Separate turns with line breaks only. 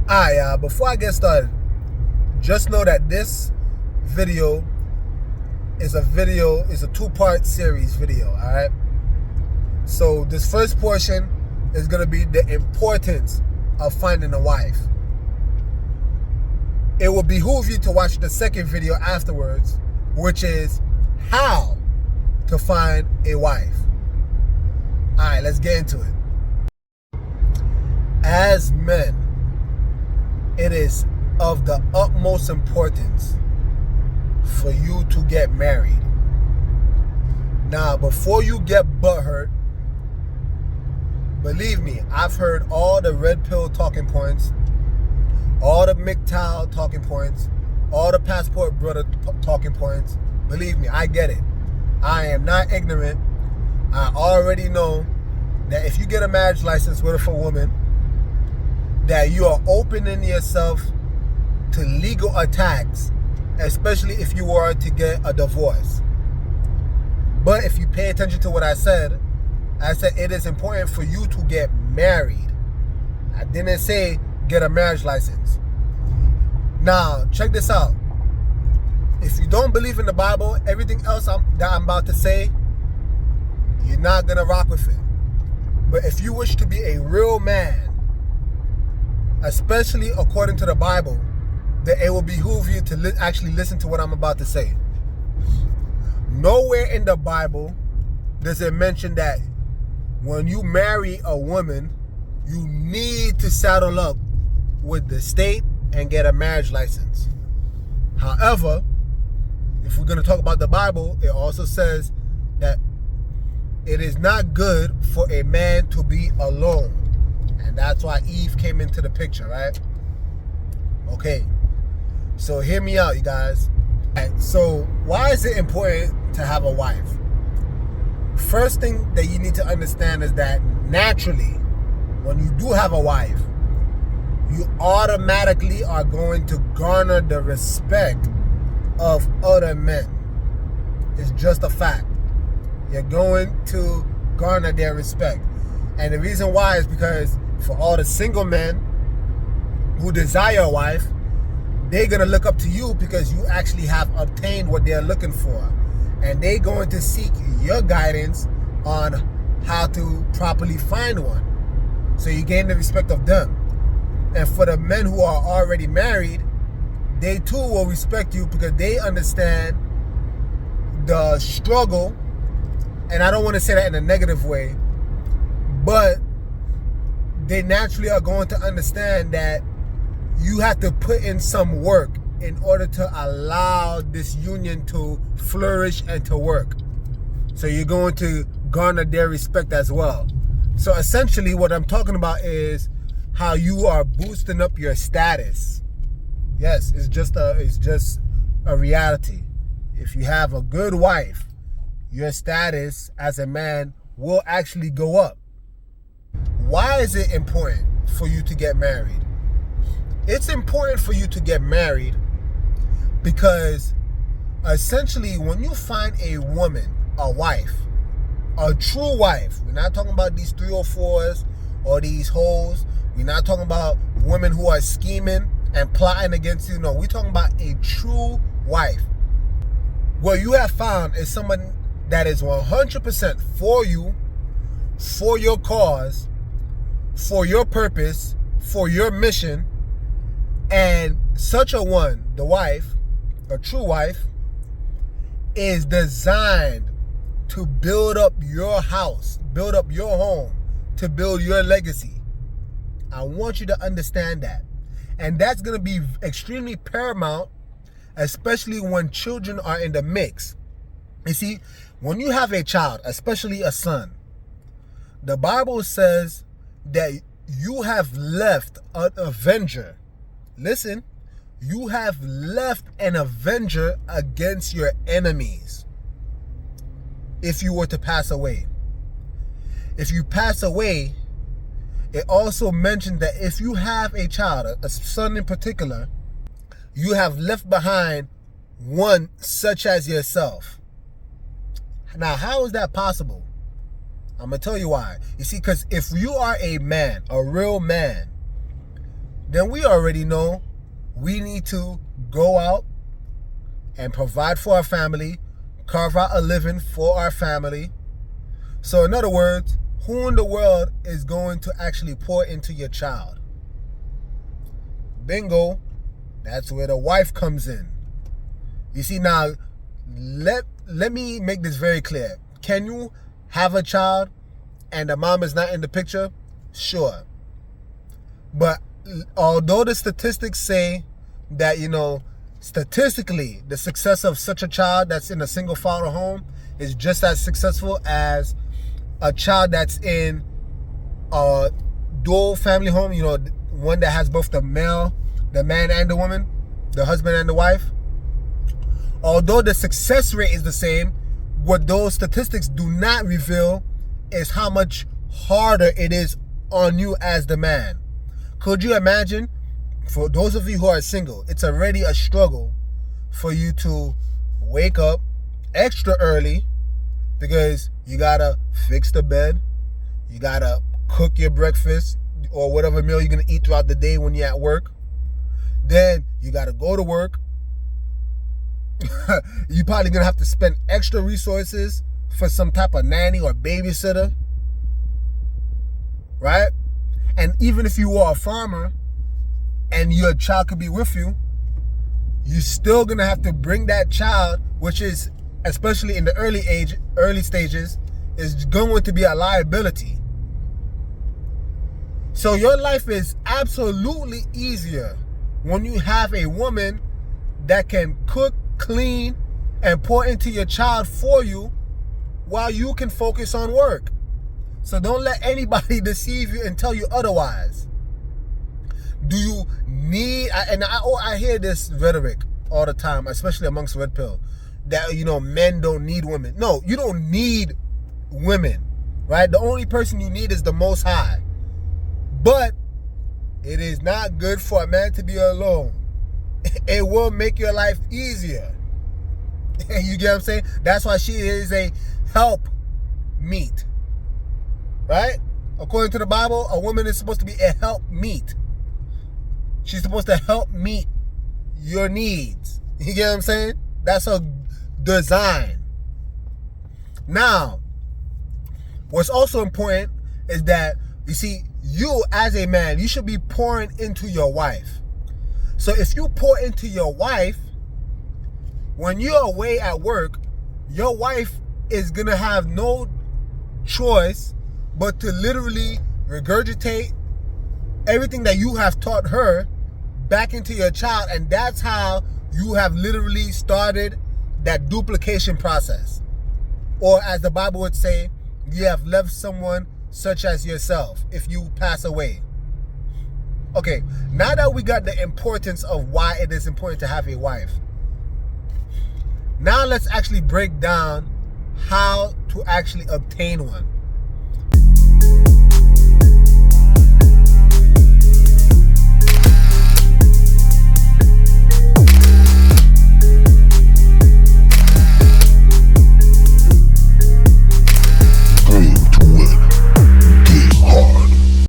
Alright, y'all, before I get started, just know that this video is a two-part series video, alright? So this first portion is going to be the importance of finding a wife. It will behoove you to watch the second video afterwards, which is how to find a wife. Alright, let's get into it. As men, it is of the utmost importance for you to get married. Now, before you get butthurt, believe me, I've heard all the red pill talking points, all the MGTOW talking points, all the passport brother talking points. Believe me, I get it. I am not ignorant. I already know that if you get a marriage license with a woman, that you are opening yourself to legal attacks, especially if you were to get a divorce. But if you pay attention to what I said it is important for you to get married. I didn't say get a marriage license. Now, check this out. If you don't believe in the Bible, everything else that I'm about to say, you're not going to rock with it. But if you wish to be a real man, especially according to the Bible, then it will behoove you to actually listen to what I'm about to say. Nowhere in the Bible does it mention that when you marry a woman, you need to saddle up with the state and get a marriage license. However, if we're going to talk about the Bible, it also says that it is not good for a man to be alone. And that's why Eve came into the picture, right? Okay. So hear me out, you guys. All right, so why is it important to have a wife? First thing that you need to understand is that naturally, when you do have a wife, you automatically are going to garner the respect of other men. It's just a fact. You're going to garner their respect. And the reason why is because for all the single men who desire a wife, they're going to look up to you because you actually have obtained what they're looking for. And they're going to seek your guidance on how to properly find one. So you gain the respect of them. And for the men who are already married, they too will respect you because they understand the struggle. And I don't want to say that in a negative way, but they naturally are going to understand that you have to put in some work in order to allow this union to flourish and to work. So you're going to garner their respect as well. So essentially what I'm talking about is how you are boosting up your status. Yes, it's just a reality. If you have a good wife, your status as a man will actually go up. Why is it important for you to get married? It's important for you to get married because essentially when you find a woman, a wife, a true wife, we're not talking about these 304s or these hoes, we're not talking about women who are scheming and plotting against you. No, we're talking about a true wife. What you have found is someone that is 100% for you, for your cause, for your purpose, for your mission. And such a one, the wife, a true wife, is designed to build up your house, build up your home, to build your legacy. I want you to understand that. And that's going to be extremely paramount, especially when children are in the mix. You see, when you have a child, especially a son, the Bible says that you have left an avenger. Listen, you have left an avenger against your enemies if you were to pass away. If you pass away, it also mentioned that if you have a child, a son in particular, you have left behind one such as yourself. Now, how is that possible? I'm going to tell you why. You see, because if you are a man, a real man, then we already know we need to go out and provide for our family, carve out a living for our family. So in other words, who in the world is going to actually pour into your child? Bingo. That's where the wife comes in. You see, now, let me make this very clear. Can you have a child and the mom is not in the picture? Sure. But although the statistics say that, statistically, the success of such a child that's in a single father home is just as successful as a child that's in a dual family home, one that has both the man and the woman, the husband and the wife. Although the success rate is the same, what those statistics do not reveal is how much harder it is on you as the man. Could you imagine, for those of you who are single, it's already a struggle for you to wake up extra early because you gotta fix the bed, you gotta cook your breakfast or whatever meal you're gonna eat throughout the day when you're at work. Then you gotta go to work. You're probably gonna have to spend extra resources for some type of nanny or babysitter, right? And even if you are a farmer and your child could be with you, you're still gonna have to bring that child, which is, especially in the early stages, is going to be a liability. So your life is absolutely easier when you have a woman that can cook, clean, and pour into your child for you while you can focus on work. So don't let anybody deceive you and tell you otherwise. Do you need, and I hear this rhetoric all the time, especially amongst red pill, that, men don't need women. No, you don't need women, right? The only person you need is the Most High. But it is not good for a man to be alone. It will make your life easier. You get what I'm saying? That's why she is a help meet. Right? According to the Bible, a woman is supposed to be a help meet. She's supposed to help meet your needs. You get what I'm saying? That's her design. Now, what's also important is that, you see, you as a man, you should be pouring into your wife. So if you pour into your wife, when you're away at work, your wife is going to have no choice but to literally regurgitate everything that you have taught her back into your child. And that's how you have literally started that duplication process. Or as the Bible would say, you have left someone such as yourself if you pass away. Okay, now that we got the importance of why it is important to have a wife, now let's actually break down how to actually obtain one.